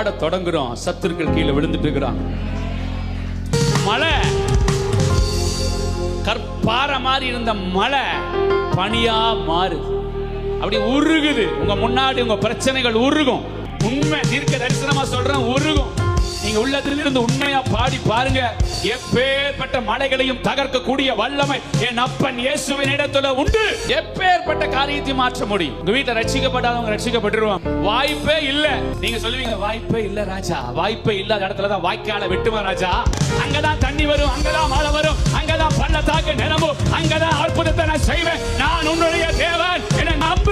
பாட தொடங்குறோம். சத்துருக்கள் கீழே விழுந்துட்டு இருக்கிறான். மழை கற்பார மாதிரி இருந்த மழை பனியா மாறுது. அப்படி உருகுது. உங்க முன்னாடி உங்க பிரச்சனைகள் உருகும். உண்மை தீர்க்க தரிசனமா சொல்றேன், உருகும். நீங்க உள்ளத்திலிருந்து உண்மையா பாடி பாருங்க. எப்பேற்பட்ட மலைகளையும் தகர்க்கக்கூடிய வல்லமை என் அப்பன் இயேசுவின் இடத்துல உண்டு. எப்பேற்பட்ட காரியத்தை மாற்ற முடியும். உங்க வீட்டை ரட்சிக்கப்படாதவங்க ரட்சிக்கப்பட்டுருவாங்க. வாய்ப்பே இல்ல. நீங்க சொல்லுவீங்க வாய்ப்பே இல்ல ராஜா. வாய்ப்பே இல்லாத இடத்துலதான் வாய்க்கால வெட்டுமா ராஜா. அங்கதான் தண்ணி வரும், அங்கதான் மழை வரும், அங்கதான் பள்ளத்தாக்கு நிரம்பும், அங்கதான் அற்புதத்தை நான் செய்வேன். நான் உன்னுடைய தேவன்.